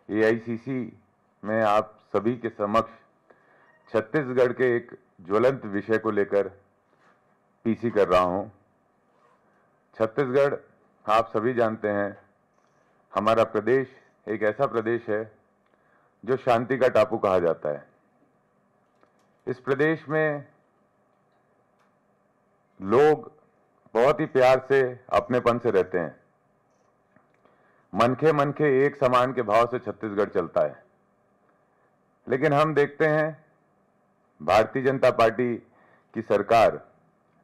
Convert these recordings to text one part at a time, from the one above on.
AICC में आप सभी के समक्ष छत्तीसगढ़ के एक ज्वलंत विषय को लेकर पीसी कर रहा हूं। छत्तीसगढ़ आप सभी जानते हैं, हमारा प्रदेश एक ऐसा प्रदेश है जो शांति का टापू कहा जाता है। इस प्रदेश में लोग बहुत ही प्यार से, अपनेपन से रहते हैं। मनखे एक समान के भाव से छत्तीसगढ़ चलता है। लेकिन हम देखते हैं भारतीय जनता पार्टी की सरकार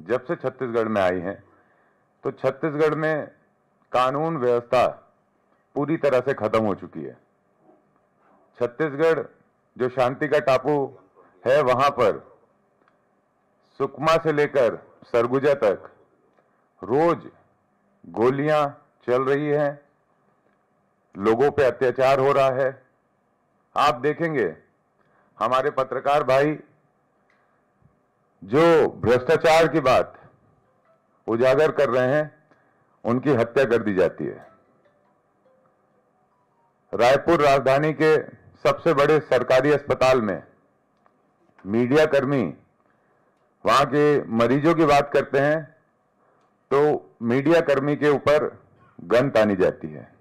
जब से छत्तीसगढ़ में आई है तो छत्तीसगढ़ में कानून व्यवस्था पूरी तरह से खत्म हो चुकी है। छत्तीसगढ़ जो शांति का टापू है, वहां पर सुकमा से लेकर सरगुजा तक रोज गोलियां चल रही हैं, लोगों पे अत्याचार हो रहा है। आप देखेंगे हमारे पत्रकार भाई जो भ्रष्टाचार की बात उजागर कर रहे हैं, उनकी हत्या कर दी जाती है। रायपुर राजधानी के सबसे बड़े सरकारी अस्पताल में मीडिया कर्मी वहां के मरीजों की बात करते हैं तो मीडिया कर्मी के ऊपर गन तानी जाती है।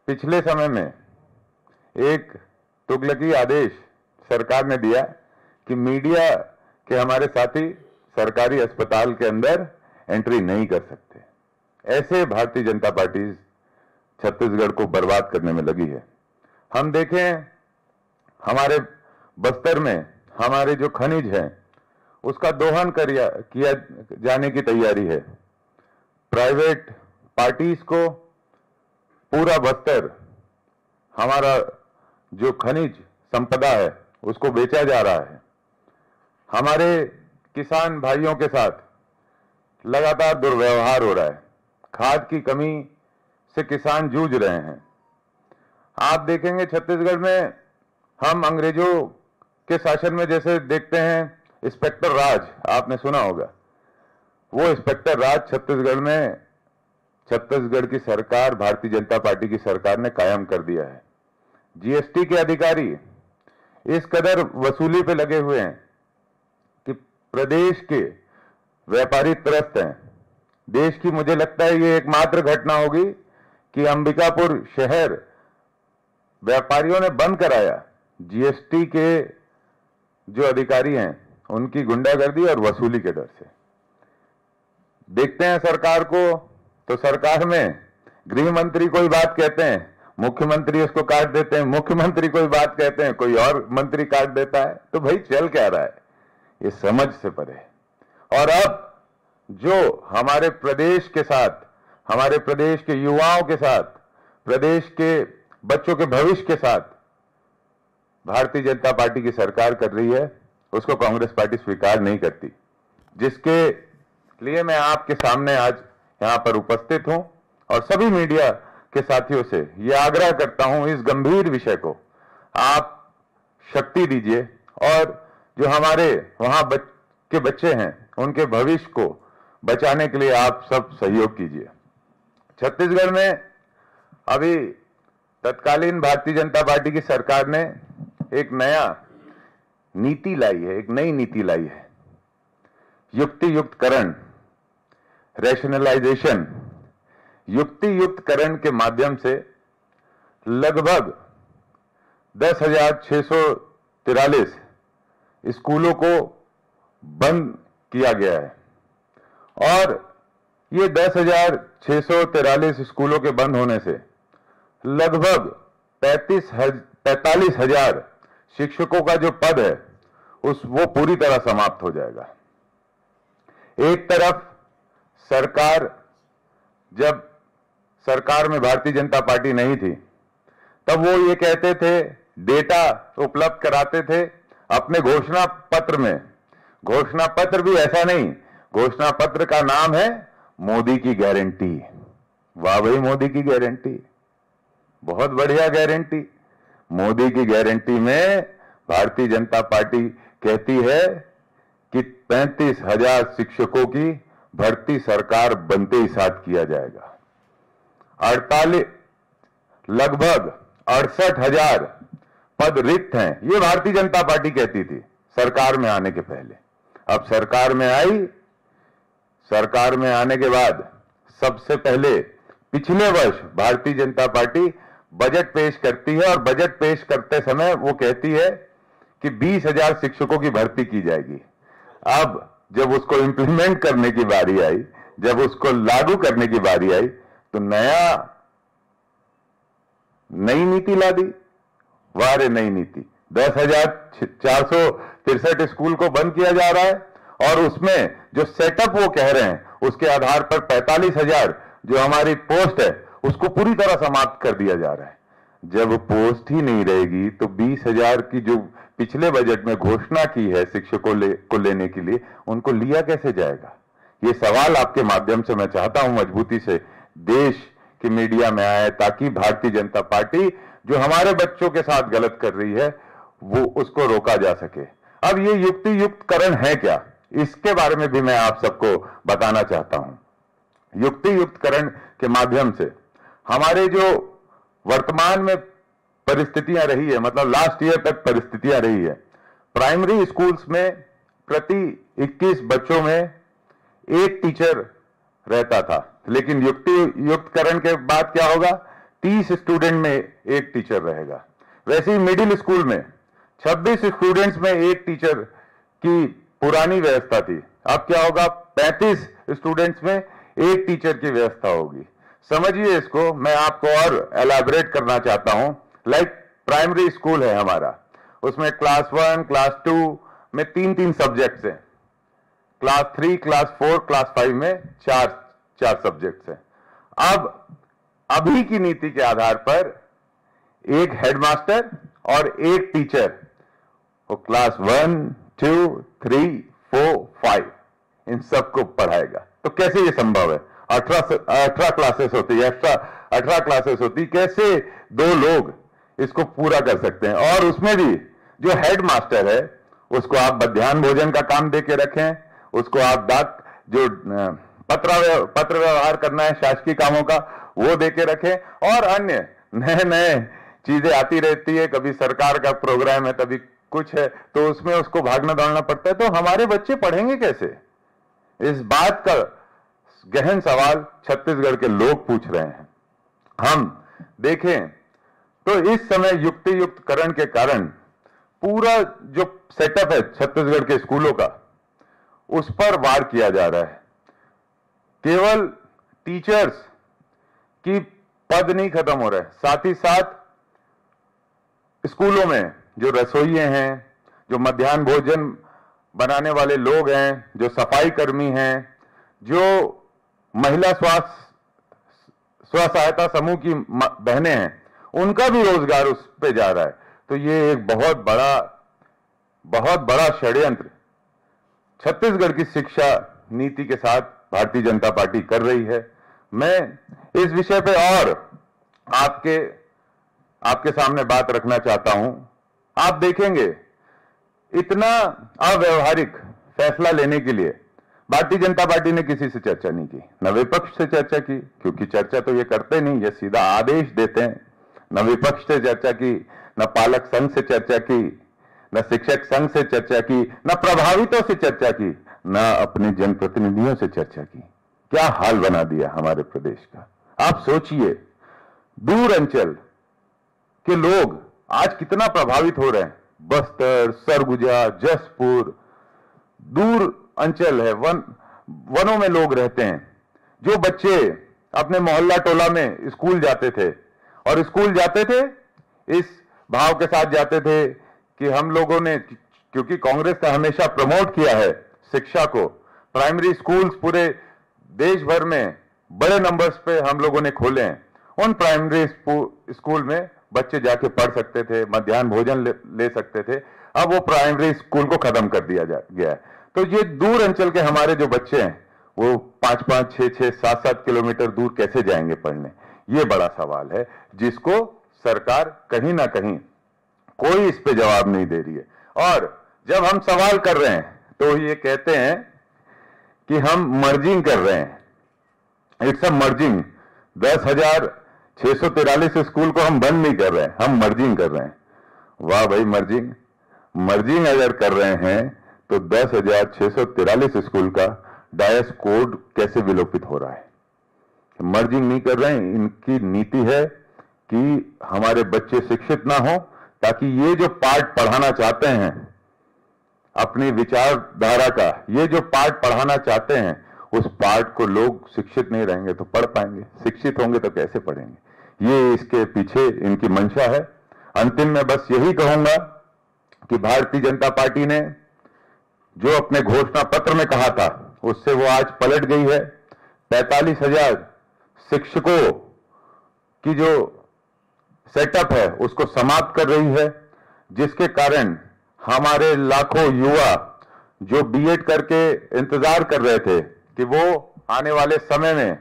पिछले समय में एक तुगलकी आदेश सरकार ने दिया कि मीडिया के हमारे साथी सरकारी अस्पताल के अंदर एंट्री नहीं कर सकते। ऐसे भारतीय जनता पार्टी छत्तीसगढ़ को बर्बाद करने में लगी है। हम देखें हमारे बस्तर में हमारे जो खनिज हैं उसका दोहन किया जाने की तैयारी है। प्राइवेट पार्टीज को पूरा बस्तर, हमारा जो खनिज संपदा है उसको बेचा जा रहा है। हमारे किसान भाइयों के साथ लगातार दुर्व्यवहार हो रहा है। खाद की कमी से किसान जूझ रहे हैं। आप देखेंगे छत्तीसगढ़ में हम अंग्रेजों के शासन में जैसे देखते हैं इंस्पेक्टर राज, आपने सुना होगा, वो इंस्पेक्टर राज छत्तीसगढ़ की सरकार, भारतीय जनता पार्टी की सरकार ने कायम कर दिया है। जीएसटी के अधिकारी इस कदर वसूली पे लगे हुए हैं कि प्रदेश के व्यापारी त्रस्त हैं। देश की मुझे लगता है ये एकमात्र घटना होगी कि अंबिकापुर शहर व्यापारियों ने बंद कराया जीएसटी के जो अधिकारी हैं उनकी गुंडागर्दी और वसूली के डर से। देखते हैं सरकार को, तो सरकार में गृह मंत्री कोई बात कहते हैं, मुख्यमंत्री उसको काट देते हैं, मुख्यमंत्री कोई बात कहते हैं, कोई और मंत्री काट देता है। तो भाई चल क्या रहा है, ये समझ से परे है। और अब जो हमारे प्रदेश के साथ, हमारे प्रदेश के युवाओं के साथ, प्रदेश के बच्चों के भविष्य के साथ भारतीय जनता पार्टी की सरकार कर रही है, उसको कांग्रेस पार्टी स्वीकार नहीं करती। जिसके लिए मैं आपके सामने आज यहां पर उपस्थित हूं और सभी मीडिया के साथियों से यह आग्रह करता हूं, इस गंभीर विषय को आप शक्ति दीजिए और जो हमारे वहां के बच्चे हैं उनके भविष्य को बचाने के लिए आप सब सहयोग कीजिए। छत्तीसगढ़ में अभी तत्कालीन भारतीय जनता पार्टी की सरकार ने एक नया नीति लाई है, एक नई नीति लाई है, युक्ति युक्तकरण, रैशनलाइजेशन। युक्ति युक्तकरण के माध्यम से लगभग 10,643 स्कूलों को बंद किया गया है और ये 10,643 स्कूलों के बंद होने से लगभग 45,000 शिक्षकों का जो पद है वो पूरी तरह समाप्त हो जाएगा। एक तरफ सरकार, जब सरकार में भारतीय जनता पार्टी नहीं थी तब वो ये कहते थे, डेटा उपलब्ध कराते थे अपने घोषणा पत्र में। घोषणा पत्र भी ऐसा नहीं, घोषणा पत्र का नाम है मोदी की गारंटी। वाह भाई, मोदी की गारंटी, बहुत बढ़िया गारंटी। मोदी की गारंटी में भारतीय जनता पार्टी कहती है कि 35,000 शिक्षकों की भर्ती सरकार बनते ही साथ किया जाएगा। 48 लगभग 68,000 पद रिक्त हैं, ये भारतीय जनता पार्टी कहती थी सरकार में आने के पहले। अब सरकार में आई, सरकार में आने के बाद सबसे पहले पिछले वर्ष भारतीय जनता पार्टी बजट पेश करती है और बजट पेश करते समय वो कहती है कि 20,000 शिक्षकों की भर्ती की जाएगी। अब जब उसको इंप्लीमेंट करने की बारी आई, जब उसको लागू करने की बारी आई, तो नई नीति ला दी। वाह रे नई नीति, 10,463 स्कूल को बंद किया जा रहा है और उसमें जो सेटअप वो कह रहे हैं उसके आधार पर 45,000 जो हमारी पोस्ट है उसको पूरी तरह समाप्त कर दिया जा रहा है। जब पोस्ट ही नहीं रहेगी तो 20,000 की जो पिछले बजट में घोषणा की है शिक्षकों को लेने के लिए, उनको लिया कैसे जाएगा? ये सवाल आपके माध्यम से मैं चाहता हूं मजबूती से देश की मीडिया में आए, ताकि भारतीय जनता पार्टी जो हमारे बच्चों के साथ गलत कर रही है वो उसको रोका जा सके। अब ये युक्ति युक्तकरण है क्या, इसके बारे में भी मैं आप सबको बताना चाहता हूं। युक्ति युक्तकरण के माध्यम से हमारे जो वर्तमान में परिस्थितियां रही है, मतलब लास्ट ईयर तक परिस्थितियां रही है, प्राइमरी स्कूल्स में प्रति 21 बच्चों में एक टीचर रहता था, लेकिन युक्ति युक्तकरण के बाद क्या होगा, 30 स्टूडेंट में एक टीचर रहेगा। वैसे ही मिडिल स्कूल में 26 स्टूडेंट्स में एक टीचर की पुरानी व्यवस्था थी, अब क्या होगा, 35 स्टूडेंट्स में एक टीचर की व्यवस्था होगी। समझिए इसको, मैं आपको और एलैबोरेट करना चाहता हूं। लाइक प्राइमरी स्कूल है हमारा, उसमें क्लास 1 क्लास 2 में 3-3 सब्जेक्ट्स हैं, क्लास 3 क्लास 4 क्लास 5 में 4 सब्जेक्ट्स हैं। अब अभी की नीति के आधार पर एक हेडमास्टर और एक टीचर वो क्लास 1 2 3 4 5 इन सबको पढ़ाएगा। तो कैसे ये संभव है? 18 क्लासेस होती है, एक्स्ट्रा 18 क्लासेस होती, कैसे 2 लोग इसको पूरा कर सकते हैं? और उसमें भी जो हेडमास्टर है उसको आप मध्याह्न भोजन का काम दे के रखें, उसको आप जो पत्र व्यवहार करना है शासकीय कामों का वो दे के रखें, और अन्य नए चीजें आती रहती है, कभी सरकार का प्रोग्राम है, कभी कुछ है, तो उसमें उसको भागना दौड़ना पड़ता है। तो हमारे बच्चे पढ़ेंगे कैसे? इस बात का गहन सवाल छत्तीसगढ़ के लोग पूछ रहे हैं। हम देखें तो इस समय युक्ति युक्तकरण के कारण पूरा जो सेटअप है छत्तीसगढ़ के स्कूलों का, उस पर वार किया जा रहा है। केवल टीचर्स की पद नहीं खत्म हो रहे, साथ ही साथ स्कूलों में जो रसोइये हैं, जो मध्याह्न भोजन बनाने वाले लोग हैं, जो सफाई कर्मी हैं, जो महिला स्व सहायता समूह की बहनें हैं, उनका भी रोजगार उस पे जा रहा है। तो ये एक बहुत बड़ा षड्यंत्र छत्तीसगढ़ की शिक्षा नीति के साथ भारतीय जनता पार्टी कर रही है। मैं इस विषय पे और आपके सामने बात रखना चाहता हूं। आप देखेंगे इतना अव्यवहारिक फैसला लेने के लिए भारतीय जनता पार्टी ने किसी से चर्चा नहीं की, न विपक्ष से चर्चा की, क्योंकि चर्चा तो ये करते नहीं, ये सीधा आदेश देते हैं। न विपक्ष से चर्चा की, न पालक संघ से चर्चा की, न शिक्षक संघ से चर्चा की, न प्रभावितों से चर्चा की, न अपने जनप्रतिनिधियों से चर्चा की। क्या हाल बना दिया हमारे प्रदेश का। आप सोचिए, दूर अंचल के लोग आज कितना प्रभावित हो रहे हैं। बस्तर, सरगुजा, जसपुर, दूर अंचल है, वनों में लोग रहते हैं। जो बच्चे अपने मोहल्ला टोला में स्कूल जाते थे, और स्कूल जाते थे इस भाव के साथ जाते थे कि हम लोगों ने, क्योंकि कांग्रेस ने हमेशा प्रमोट किया है शिक्षा को, प्राइमरी स्कूल्स पूरे देश भर में बड़े नंबर्स पे हम लोगों ने खोले हैं। उन प्राइमरी स्कूल में बच्चे जाके पढ़ सकते थे, मध्याह्न भोजन ले सकते थे। अब वो प्राइमरी स्कूल को खत्म कर दिया गया है। तो ये दूर अंचल के हमारे जो बच्चे हैं वो 5-5, 6-6, 7-7 किलोमीटर दूर कैसे जाएंगे पढ़ने? ये बड़ा सवाल है जिसको सरकार कहीं ना कहीं कोई इस पे जवाब नहीं दे रही है। और जब हम सवाल कर रहे हैं तो ये कहते हैं कि हम मर्जिंग कर रहे हैं। It's a merging. 10,000 643 स्कूल को हम बंद नहीं कर रहे हैं, हम मर्जिंग कर रहे हैं। वाह भाई, मर्जिंग मर्जिंग अगर कर रहे हैं तो 10,643 स्कूल का डायस कोड कैसे विलोपित हो रहा है? मर्जिंग नहीं कर रहे हैं। इनकी नीति है कि हमारे बच्चे शिक्षित ना हो, ताकि ये जो पाठ पढ़ाना चाहते हैं अपनी विचारधारा का, ये जो पाठ पढ़ाना चाहते हैं, उस पाठ को लोग शिक्षित नहीं रहेंगे तो पढ़ पाएंगे, शिक्षित होंगे तो कैसे पढ़ेंगे? ये इसके पीछे इनकी मंशा है। अंतिम में बस यही कहूंगा कि भारतीय जनता पार्टी ने जो अपने घोषणा पत्र में कहा था, उससे वो आज पलट गई है। 45,000 शिक्षकों की जो सेटअप है उसको समाप्त कर रही है, जिसके कारण हमारे लाखों युवा जो बीएड करके इंतजार कर रहे थे कि वो आने वाले समय में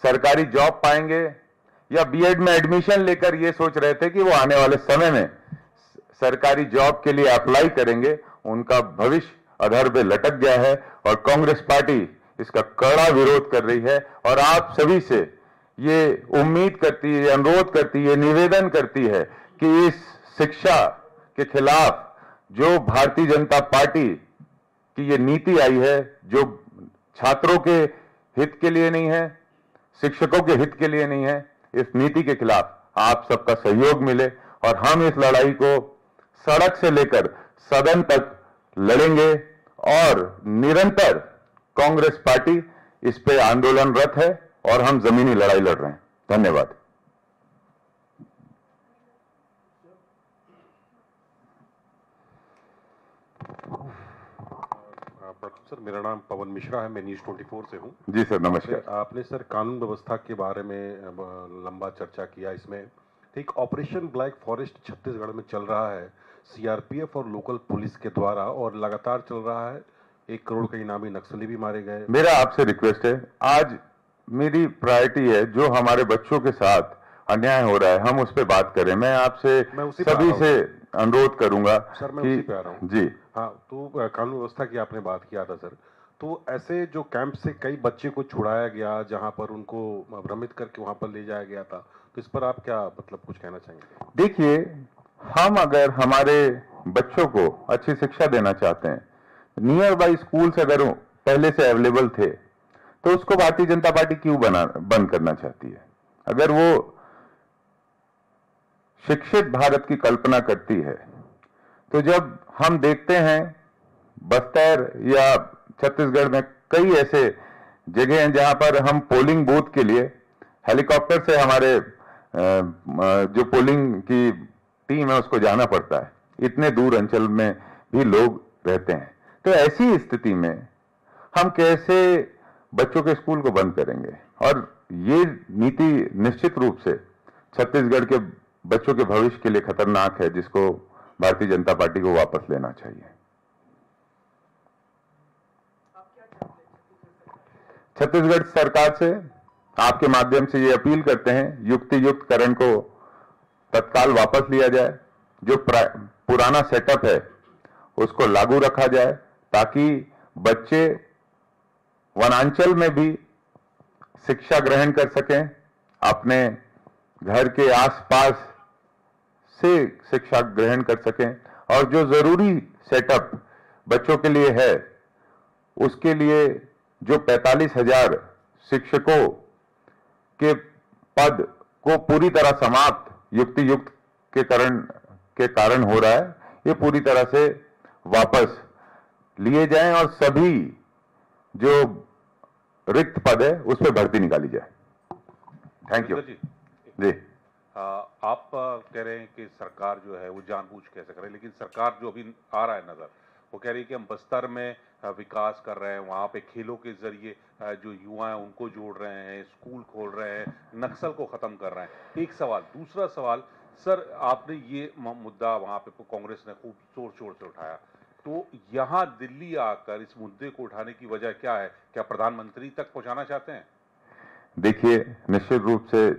सरकारी जॉब पाएंगे, या बीएड में एडमिशन लेकर ये सोच रहे थे कि वो आने वाले समय में सरकारी जॉब के लिए अप्लाई करेंगे, उनका भविष्य अधर पे लटक गया है। और कांग्रेस पार्टी इसका कड़ा विरोध कर रही है और आप सभी से ये उम्मीद करती है, अनुरोध करती है, निवेदन करती है कि इस शिक्षा के खिलाफ जो भारतीय जनता पार्टी की ये नीति आई है, जो छात्रों के हित के लिए नहीं है, शिक्षकों के हित के लिए नहीं है, इस नीति के खिलाफ आप सबका सहयोग मिले और हम इस लड़ाई को सड़क से लेकर सदन तक लड़ेंगे। और निरंतर कांग्रेस पार्टी इस पे आंदोलनरत है और हम जमीनी लड़ाई लड़ रहे हैं। धन्यवाद। सर, मेरा नाम पवन मिश्रा है, मैं न्यूज़ 24 से हूँ। जी सर, नमस्कार। आपने सर कानून व्यवस्था के बारे में लंबा चर्चा किया। इसमें एक ऑपरेशन ब्लैक फॉरेस्ट छत्तीसगढ़ में चल रहा है, सीआरपीएफ और लोकल पुलिस के द्वारा, और लगातार चल रहा है। 1 करोड़ के इनामी नक्सली भी मारे गए। मेरा आपसे रिक्वेस्ट है, आज मेरी प्रायोरिटी है जो हमारे बच्चों के साथ अन्याय हो रहा है, हम उस पर बात करें। मैं आपसे सभी से अनुरोध करूंगा। सर मैं उसी पे आ रहा हूँ जी हाँ, तो कानून व्यवस्था की आपने बात किया था सर, तो ऐसे जो कैंप से कई बच्चे को छुड़ाया गया, जहां पर उनको भ्रमित करके वहां पर ले जाया गया था, तो इस पर आप क्या मतलब कुछ कहना चाहेंगे? देखिए, हम अगर हमारे बच्चों को अच्छी शिक्षा देना चाहते हैं, नियर बाई स्कूल्स अगर पहले से अवेलेबल थे, तो उसको भारतीय जनता पार्टी क्यों बंद करना चाहती है? अगर वो शिक्षित भारत की कल्पना करती है, तो जब हम देखते हैं बस्तर या छत्तीसगढ़ में कई ऐसे जगह हैं जहां पर हम पोलिंग बूथ के लिए हेलीकॉप्टर से हमारे जो पोलिंग की टीम है उसको जाना पड़ता है, इतने दूर अंचल में भी लोग रहते हैं। तो ऐसी स्थिति में हम कैसे बच्चों के स्कूल को बंद करेंगे? और ये नीति निश्चित रूप से छत्तीसगढ़ के बच्चों के भविष्य के लिए खतरनाक है, जिसको भारतीय जनता पार्टी को वापस लेना चाहिए। छत्तीसगढ़ सरकार से आपके माध्यम से ये अपील करते हैं, युक्ति युक्त करण को तत्काल वापस लिया जाए, जो पुराना सेटअप है उसको लागू रखा जाए, ताकि बच्चे वनांचल में भी शिक्षा ग्रहण कर सकें, अपने घर के आसपास से शिक्षा ग्रहण कर सकें, और जो जरूरी सेटअप बच्चों के लिए है उसके लिए जो 45,000 शिक्षकों के पद को पूरी तरह समाप्त युक्ति युक्त के कारण हो रहा है, ये पूरी तरह से वापस लिए जाएं और सभी जो रिक्त पद है उस पर भर्ती निकाली जाए। थैंक यू जी। आप कह रहे हैं कि सरकार जो है वो जानबूझ कैसे करे, लेकिन सरकार जो अभी आ रहा है नजर, वो कह रही है कि हम बस्तर में विकास कर रहे हैं, वहाँ पे खेलों के जरिए जो युवा हैं उनको जोड़ रहे हैं, स्कूल खोल रहे हैं, नक्सल को खत्म कर रहे हैं। एक सवाल। दूसरा सवाल सर, आपने ये मुद्दा वहाँ पे कांग्रेस ने खूब जोर शोर से उठाया, तो यहाँ दिल्ली आकर इस मुद्दे को उठाने की वजह क्या है? क्या प्रधानमंत्री तक पहुँचाना चाहते हैं? देखिए, निश्चित रूप से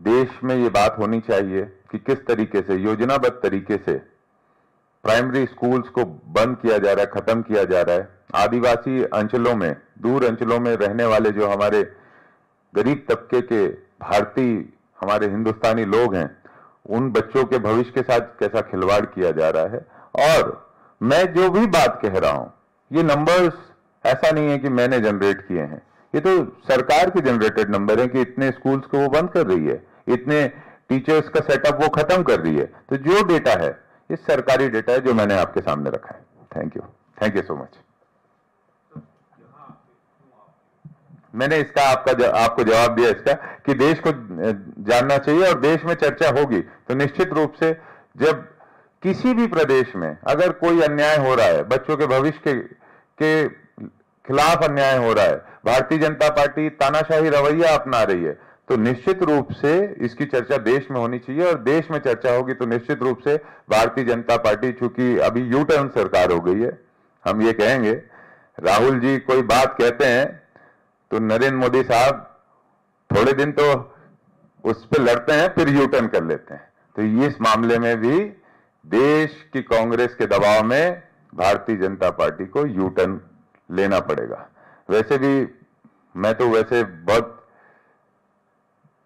देश में ये बात होनी चाहिए कि किस तरीके से योजनाबद्ध तरीके से प्राइमरी स्कूल्स को बंद किया जा रहा है, खत्म किया जा रहा है। आदिवासी अंचलों में, दूर अंचलों में रहने वाले जो हमारे गरीब तबके के भारतीय हमारे हिंदुस्तानी लोग हैं, उन बच्चों के भविष्य के साथ कैसा खिलवाड़ किया जा रहा है। और मैं जो भी बात कह रहा हूं, ये नंबर्स ऐसा नहीं है कि मैंने जनरेट किए हैं, ये तो सरकार के जनरेटेड नंबर है कि इतने स्कूल्स को वो बंद कर रही है, इतने टीचर्स का सेटअप वो खत्म कर रही है। तो जो डेटा है ये सरकारी डेटा है जो मैंने आपके सामने रखा है। Thank you so much. मैंने इसका आपको जवाब दिया इसका कि देश को जानना चाहिए और देश में चर्चा होगी तो निश्चित रूप से जब किसी भी प्रदेश में अगर कोई अन्याय हो रहा है, बच्चों के भविष्य के खिलाफ अन्याय हो रहा है, भारतीय जनता पार्टी तानाशाही रवैया अपना रही है, तो निश्चित रूप से इसकी चर्चा देश में होनी चाहिए। और देश में चर्चा होगी तो निश्चित रूप से भारतीय जनता पार्टी, चूंकि अभी यू टर्न सरकार हो गई है, हम ये कहेंगे, राहुल जी कोई बात कहते हैं तो नरेंद्र मोदी साहब थोड़े दिन तो उस पर लड़ते हैं, फिर यू टर्न कर लेते हैं। तो इस मामले में भी देश की कांग्रेस के दबाव में भारतीय जनता पार्टी को यू टर्न लेना पड़ेगा। वैसे भी मैं तो वैसे बहुत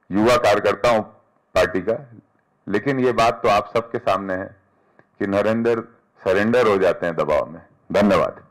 युवा कार्यकर्ता हूं पार्टी का, लेकिन ये बात तो आप सबके सामने है कि नरेंद्र सरेंडर हो जाते हैं दबाव में। धन्यवाद।